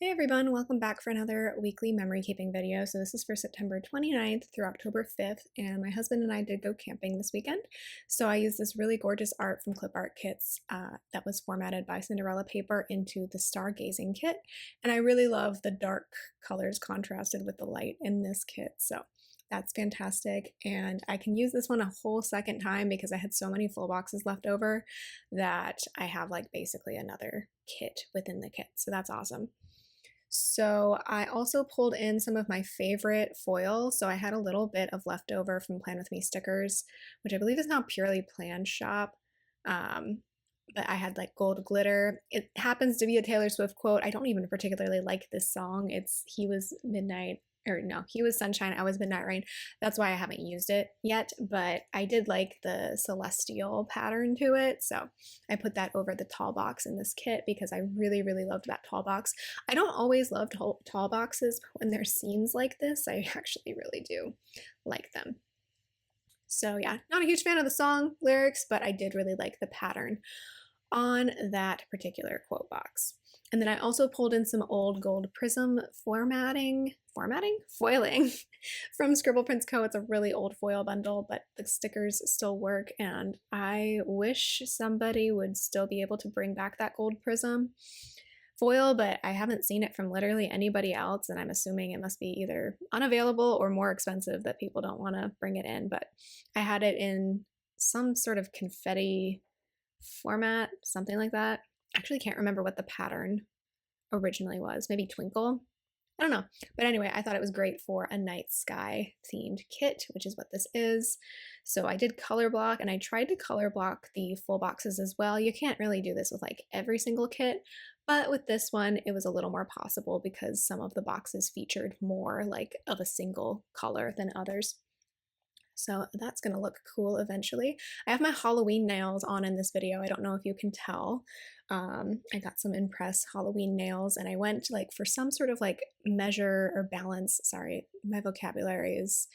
Hey everyone, welcome back for another weekly memory keeping video. So this is for September 29th through October 5th, and my husband and I did go camping this weekend. So I used this really gorgeous art from Clip Art Kits that was formatted by Cinderella Paper into the Stargazing kit. And I really love the dark colors contrasted with the light in this kit. So that's fantastic. And I can use this one a whole second time because I had so many full boxes left over that I have like basically another kit within the kit. So that's awesome. So I also pulled in some of my favorite foil. So I had a little bit of leftover from Plan With Me stickers, which I believe is now Purely Plan Shop. But I had like gold glitter. It happens to be a Taylor Swift quote. I don't even particularly like this song. It's He Was Midnight, or no, He Was Sunshine, I Was Midnight Rain. That's why I haven't used it yet, but I did like the celestial pattern to it. So I put that over the tall box in this kit because I really, really loved that tall box. I don't always love tall boxes, but when there's scenes like this, I actually really do like them. So yeah, not a huge fan of the song lyrics, but I did really like the pattern on that particular quote box. And then I also pulled in some old gold prism foiling from Scribble Prints Co. It's a really old foil bundle, but the stickers still work, and I wish somebody would still be able to bring back that gold prism foil, but I haven't seen it from literally anybody else, and I'm assuming it must be either unavailable or more expensive that people don't want to bring it in. But I had it in some sort of confetti format, something like that. Actually can't remember what the pattern originally was. Maybe Twinkle? I don't know. But anyway, I thought it was great for a night sky themed kit, which is what this is. So I did color block, and I tried to color block the full boxes as well. You can't really do this with like every single kit, but with this one, it was a little more possible because some of the boxes featured more like of a single color than others. So that's gonna look cool eventually. I have my Halloween nails on in this video. I don't know if you can tell. I got some Impress Halloween nails, and I went like for some sort of like measure or balance. Sorry, my vocabulary is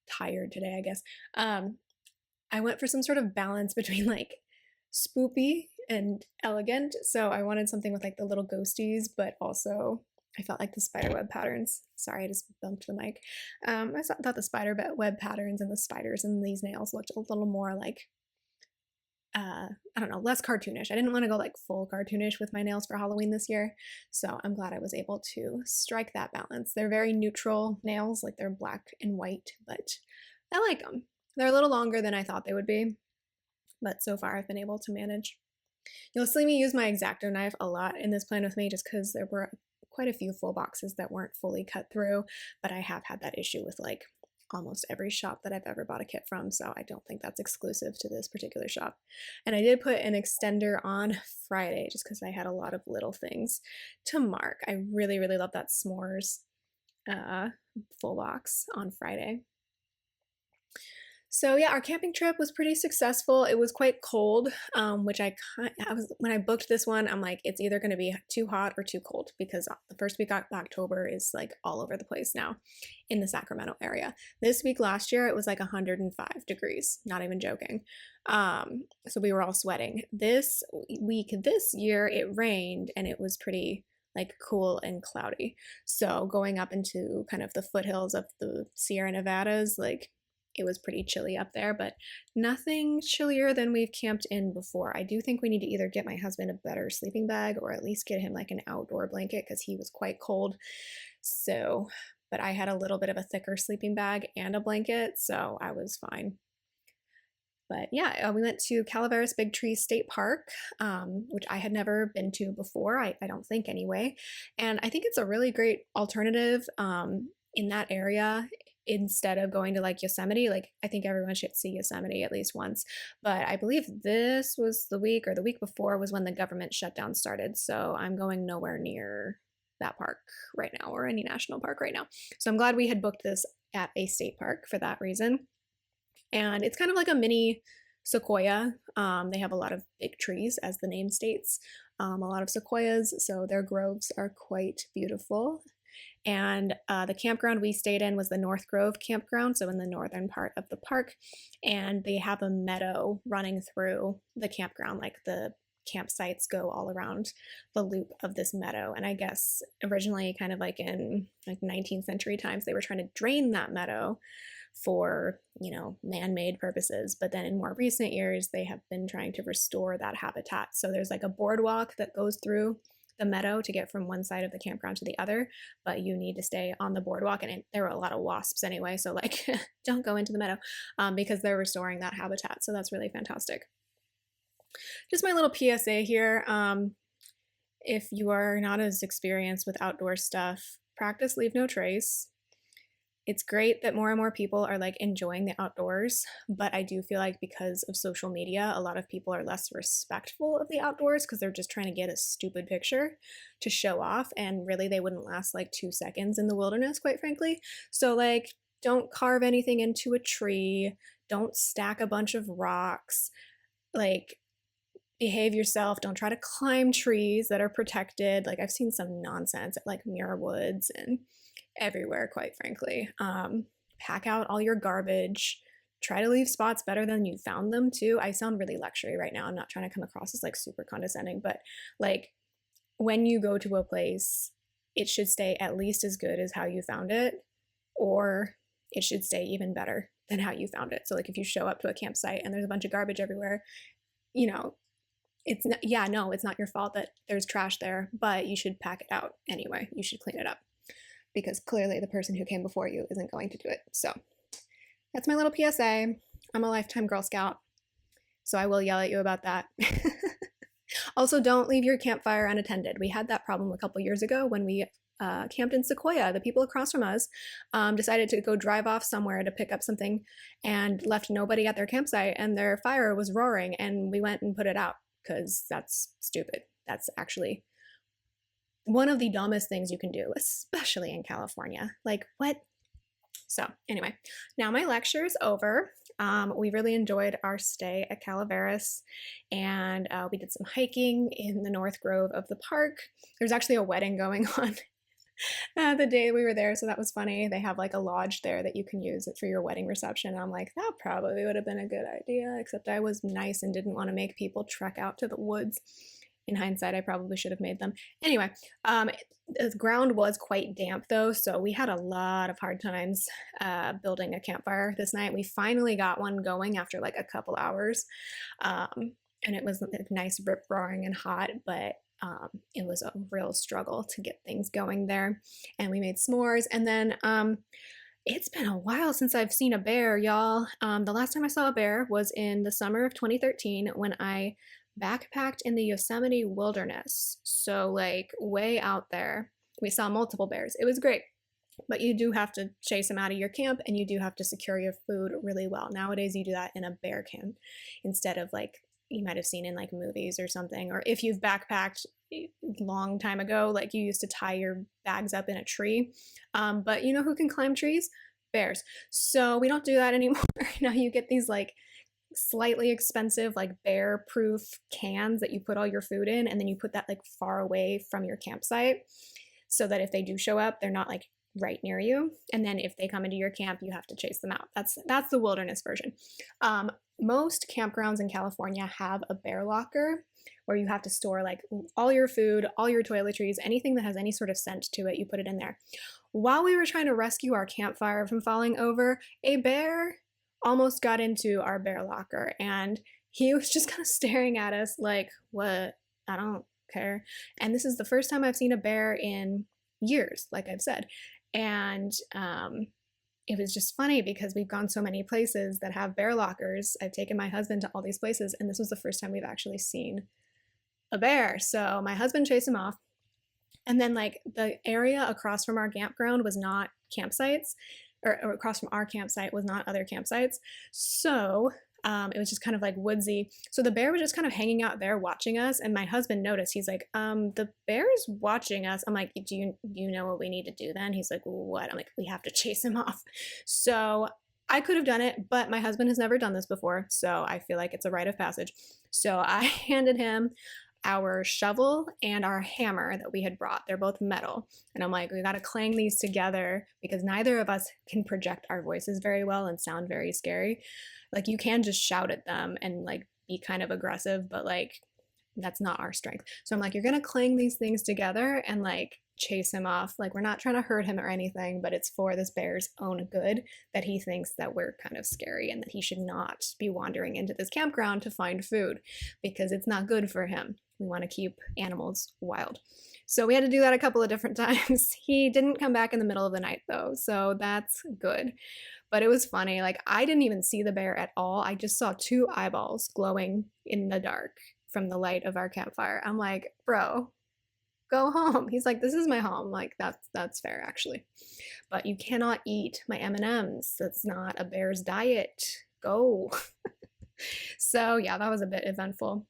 tired today, I guess. I went for some sort of balance between like spoopy and elegant. So I wanted something with like the little ghosties, but also I felt like the spiderweb patterns. Sorry, I just bumped the mic. I thought the spiderweb patterns and the spiders in these nails looked a little more like, I don't know, less cartoonish. I didn't want to go like full cartoonish with my nails for Halloween this year, so I'm glad I was able to strike that balance. They're very neutral nails, like they're black and white, but I like them. They're a little longer than I thought they would be, but so far I've been able to manage. You'll see me use my X-Acto knife a lot in this Plan With Me just because there were quite a few full boxes that weren't fully cut through, but I have had that issue with like almost every shop that I've ever bought a kit from, so I don't think that's exclusive to this particular shop. And I did put an extender on Friday just because I had a lot of little things to mark. I really, really love that s'mores full box on Friday. So yeah, our camping trip was pretty successful. It was quite cold, which when I booked this one, I'm like, it's either going to be too hot or too cold because the first week of October is like all over the place now in the Sacramento area. This week last year, it was like 105 degrees, not even joking. So we were all sweating. This year, it rained and it was pretty like cool and cloudy. So going up into kind of the foothills of the Sierra Nevadas, like it was pretty chilly up there, but nothing chillier than we've camped in before. I do think we need to either get my husband a better sleeping bag or at least get him like an outdoor blanket because he was quite cold. So, but I had a little bit of a thicker sleeping bag and a blanket, so I was fine. But yeah, we went to Calaveras Big Tree State Park, which I had never been to before, I don't think anyway. And I think it's a really great alternative in that area. Instead of going to like Yosemite, like I think everyone should see Yosemite at least once, but I believe this was the week or the week before was when the government shutdown started, so I'm going nowhere near that park right now or any national park right now. So I'm glad we had booked this at a state park for that reason. And it's kind of like a mini sequoia. They have a lot of big trees, as the name states, a lot of sequoias, so their groves are quite beautiful. And the campground we stayed in was the North Grove campground, so in the northern part of the park, and they have a meadow running through the campground, like the campsites go all around the loop of this meadow. And I guess originally, kind of like in like 19th century times, they were trying to drain that meadow for, man-made purposes. But then in more recent years, they have been trying to restore that habitat. So there's like a boardwalk that goes through the meadow to get from one side of the campground to the other, but you need to stay on the boardwalk. And there were a lot of wasps anyway, so like don't go into the meadow because they're restoring that habitat. So that's really fantastic. Just my little PSA here. If you are not as experienced with outdoor stuff, practice leave no trace. It's great that more and more people are like enjoying the outdoors, but I do feel like because of social media, a lot of people are less respectful of the outdoors because they're just trying to get a stupid picture to show off, and really they wouldn't last like 2 seconds in the wilderness, quite frankly. So like, don't carve anything into a tree, don't stack a bunch of rocks, like behave yourself, don't try to climb trees that are protected. Like I've seen some nonsense at like Muir Woods and everywhere, quite frankly. Pack out all your garbage, try to leave spots better than you found them too. I sound really lectury right now. I'm not trying to come across as like super condescending, but like when you go to a place, it should stay at least as good as how you found it, or it should stay even better than how you found it. So like if you show up to a campsite and there's a bunch of garbage everywhere, it's not, it's not your fault that there's trash there, but you should pack it out anyway. You should clean it up, because clearly the person who came before you isn't going to do it. So that's my little PSA. I'm a lifetime Girl Scout, so I will yell at you about that. Also, don't leave your campfire unattended. We had that problem a couple years ago when we camped in Sequoia. The people across from us decided to go drive off somewhere to pick up something and left nobody at their campsite, and their fire was roaring, and we went and put it out because that's stupid. That's actually one of the dumbest things you can do, especially in California. Like, what? So anyway, now my lecture is over. We really enjoyed our stay at Calaveras, and we did some hiking in the North Grove of the park. There's actually a wedding going on the day we were there, so that was funny. They have like a lodge there that you can use it for your wedding reception. I'm like, that probably would have been a good idea, except I was nice and didn't want to make people trek out to the woods. In hindsight, I probably should have made them. Anyway, the ground was quite damp though, so we had a lot of hard times building a campfire this night. We finally got one going after like a couple hours, and it was nice, rip-roaring and hot, but it was a real struggle to get things going there. And we made s'mores, and then it's been a while since I've seen a bear, y'all. The last time I saw a bear was in the summer of 2013 when I backpacked in the Yosemite wilderness. So like way out there. We saw multiple bears. It was great. But you do have to chase them out of your camp, and you do have to secure your food really well. Nowadays you do that in a bear camp instead of like you might have seen in like movies or something. Or if you've backpacked a long time ago, like you used to tie your bags up in a tree. But you know who can climb trees? Bears. So we don't do that anymore. Now you get these like slightly expensive like bear proof cans that you put all your food in, and then you put that like far away from your campsite so that if they do show up, they're not like right near you. And then if they come into your camp, you have to chase them out. That's the wilderness version. Most campgrounds in California have a bear locker where you have to store like all your food, all your toiletries, anything that has any sort of scent to it, you put it in there. While we were trying to rescue our campfire from falling over, a bear almost got into our bear locker, and he was just kind of staring at us like, what? I don't care. And this is the first time I've seen a bear in years, like I've said. And it was just funny because we've gone so many places that have bear lockers. I've taken my husband to all these places, and this was the first time we've actually seen a bear. So my husband chased him off. And then like the area across from our campground was not campsites, or across from our campsite was not other campsites. So it was just kind of like woodsy. So the bear was just kind of hanging out there watching us. And my husband noticed, he's like, the bear is watching us. I'm like, do you know what we need to do then? He's like, what? I'm like, we have to chase him off. So I could have done it, but my husband has never done this before. So I feel like it's a rite of passage. So I handed him our shovel and our hammer that we had brought. They're both metal. And I'm like, we got to clang these together because neither of us can project our voices very well and sound very scary. Like you can just shout at them and like be kind of aggressive, but like That's not our strength. So I'm like, you're gonna clang these things together and like chase him off. Like, we're not trying to hurt him or anything, but it's for this bear's own good that he thinks that we're kind of scary and that he should not be wandering into this campground to find food because it's not good for him. We want to keep animals wild. So we had to do that a couple of different times. He didn't come back in the middle of the night though, so that's good. But it was funny. Like, I didn't even see the bear at all. I just saw two eyeballs glowing in the dark from the light of our campfire. I'm like, bro, go home. He's like, this is my home. Like, that's fair actually. But you cannot eat my M&Ms. That's not a bear's diet. Go. So yeah, that was a bit eventful.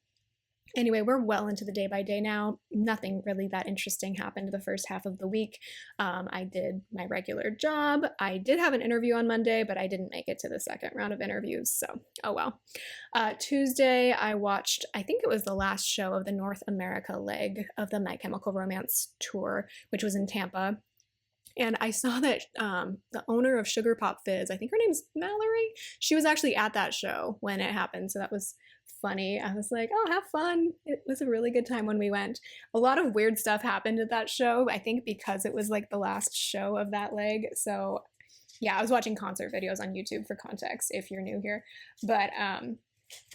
Anyway, we're well into the day by day now. Nothing really that interesting happened the first half of the week. I did my regular job. I did have an interview on Monday, but I didn't make it to the second round of interviews, so oh well. Tuesday, I watched, I think it was the last show of the North America leg of the My Chemical Romance tour, which was in Tampa. And I saw that the owner of Sugar Pop Fizz, I think her name's Mallory, she was actually at that show when it happened. So that was funny. I was like, oh, have fun. It was a really good time when we went. A lot of weird stuff happened at that show, I think because it was like the last show of that leg. So yeah, I was watching concert videos on YouTube for context if you're new here. But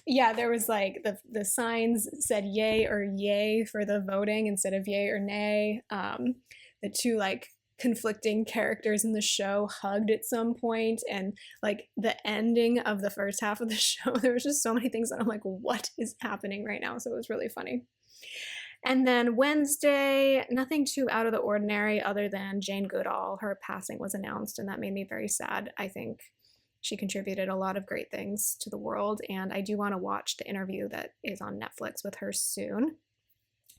yeah, there was like the signs said yay or yay for the voting instead of yay or nay. The two like conflicting characters in the show hugged at some point, and like the ending of the first half of the show, there was just so many things that I'm like, what is happening right now? So it was really funny. And then Wednesday, nothing too out of the ordinary other than Jane Goodall, her passing was announced, and that made me very sad. I think she contributed a lot of great things to the world, and I do want to watch the interview that is on Netflix with her soon.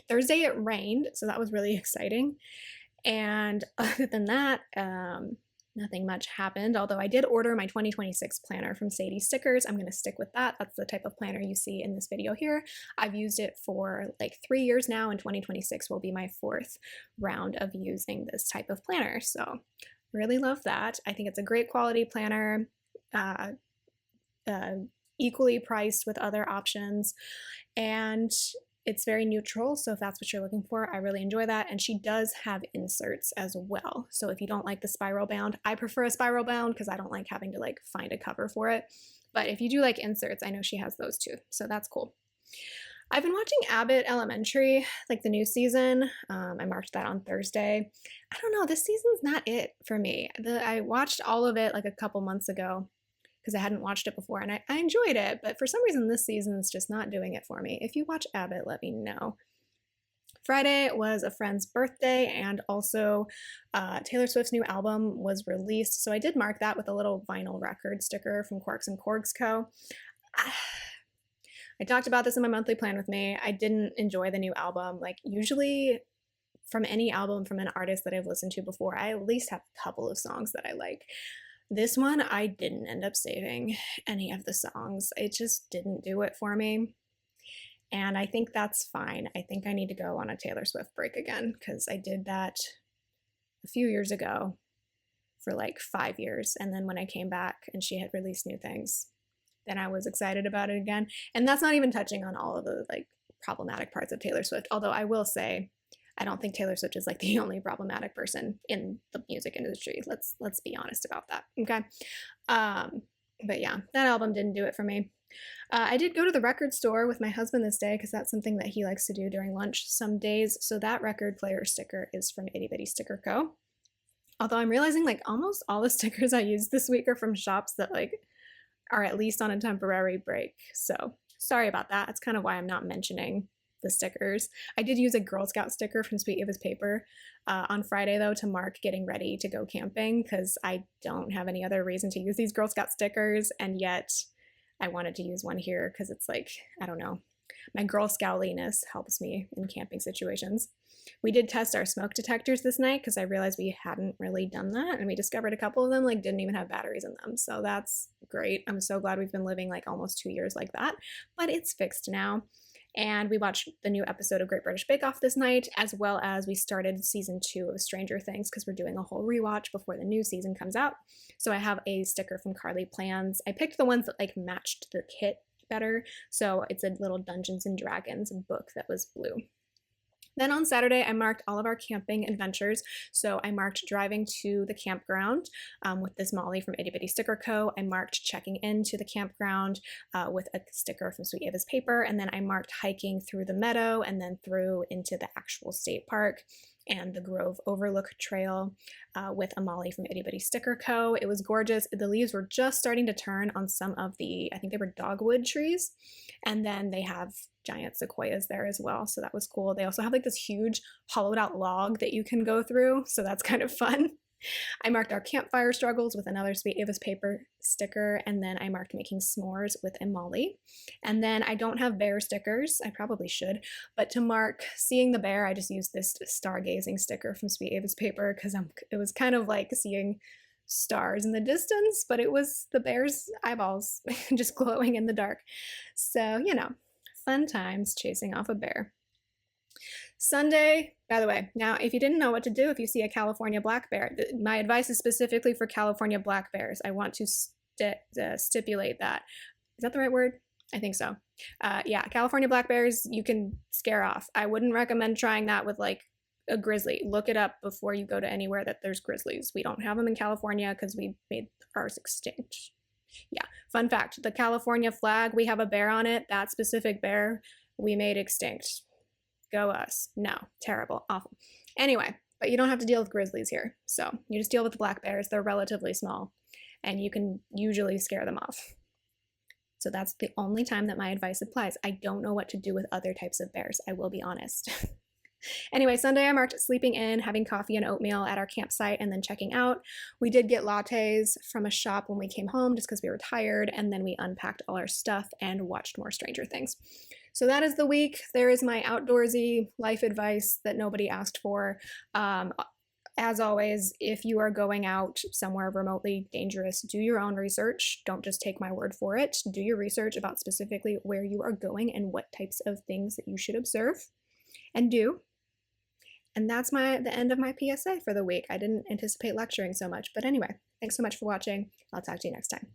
Thursday it rained, so that was really exciting. And other than that, nothing much happened, although I did order my 2026 planner from Sadie Stickers. I'm going to stick with that. That's the type of planner you see in this video here. I've used it for like 3 years now, and 2026 will be my 4th round of using this type of planner. So really love that. I think it's a great quality planner, equally priced with other options, and it's very neutral, so if that's what you're looking for, I really enjoy that. And she does have inserts as well. So if you don't like the spiral bound, I prefer a spiral bound because I don't like having to like find a cover for it. But if you do like inserts, I know she has those too, so that's cool. I've been watching Abbott Elementary, like the new season. I marked that on Thursday. I don't know, this season's not it for me. I watched all of it like a couple months ago because I hadn't watched it before, and I enjoyed it, but for some reason this season's just not doing it for me. If you watch Abbott, let me know. Friday was a friend's birthday, and also Taylor Swift's new album was released, so I did mark that with a little vinyl record sticker from Quarks and Corgs Co. I talked about this in my monthly plan with me. I didn't enjoy the new album. Like, usually from any album from an artist that I've listened to before, I at least have a couple of songs that I like. This one, I didn't end up saving any of the songs. It just didn't do it for me. And I think that's fine. I think I need to go on a Taylor Swift break again, because I did that a few years ago for like 5 years. And then when I came back and she had released new things, then I was excited about it again. And that's not even touching on all of the like problematic parts of Taylor Swift. Although I will say, I don't think Taylor Swift is like the only problematic person in the music industry. Let's be honest about that, okay? But yeah, that album didn't do it for me. I did go to the record store with my husband this day because that's something that he likes to do during lunch some days. So that record player sticker is from Itty Bitty Sticker Co. Although I'm realizing like almost all the stickers I used this week are from shops that like are at least on a temporary break. So sorry about that. That's kind of why I'm not mentioning the stickers. I did use a Girl Scout sticker from Sweet Eva's Paper on Friday though to mark getting ready to go camping, because I don't have any other reason to use these Girl Scout stickers, and yet I wanted to use one here because it's like, I don't know, my Girl Scoutliness helps me in camping situations. We did test our smoke detectors this night because I realized we hadn't really done that, and we discovered a couple of them like didn't even have batteries in them, so that's great. I'm so glad we've been living like almost 2 years like that, but it's fixed now. And we watched the new episode of Great British Bake Off this night, as well as we started season 2 of Stranger Things because we're doing a whole rewatch before the new season comes out. So I have a sticker from Carly Plans. I picked the ones that like matched the kit better. So it's a little Dungeons and Dragons book that was blue. Then on Saturday, I marked all of our camping adventures. So I marked driving to the campground with this Molly from Itty Bitty Sticker Co. I marked checking into the campground with a sticker from Sweet Ava's Paper. And then I marked hiking through the meadow and then through into the actual state park and the Grove Overlook Trail with a Molly from Itty Bitty Sticker Co. It was gorgeous. The leaves were just starting to turn on some of the, I think they were dogwood trees. And then they have giant sequoias there as well. So that was cool. They also have like this huge hollowed out log that you can go through. So that's kind of fun. I marked our campfire struggles with another Sweet Ava's Paper sticker, and then I marked making s'mores with a Molly. And then I don't have bear stickers, I probably should, but to mark seeing the bear, I just used this stargazing sticker from Sweet Ava's Paper because it was kind of like seeing stars in the distance, but it was the bear's eyeballs just glowing in the dark. So, you know, fun times chasing off a bear. Sunday, by the way, now if you didn't know what to do if you see a California black bear, my advice is specifically for California black bears. I want to stipulate that. Is that the right word? I think so. Yeah, California black bears you can scare off. I wouldn't recommend trying that with like a grizzly. Look it up before you go to anywhere that there's grizzlies. We don't have them in California because we made ours extinct. Yeah, fun fact, the California flag, we have a bear on it. That specific bear we made extinct. Go us. No, terrible, awful. Anyway, but you don't have to deal with grizzlies here. So you just deal with the black bears. They're relatively small and you can usually scare them off. So that's the only time that my advice applies. I don't know what to do with other types of bears. I will be honest. Anyway, Sunday I marked sleeping in, having coffee and oatmeal at our campsite, and then checking out. We did get lattes from a shop when we came home just because we were tired, and then we unpacked all our stuff and watched more Stranger Things. So that is the week. There is my outdoorsy life advice that nobody asked for. As always, if you are going out somewhere remotely dangerous, do your own research. Don't just take my word for it. Do your research about specifically where you are going and what types of things that you should observe and do. And that's the end of my PSA for the week. I didn't anticipate lecturing so much, but anyway, thanks so much for watching. I'll talk to you next time.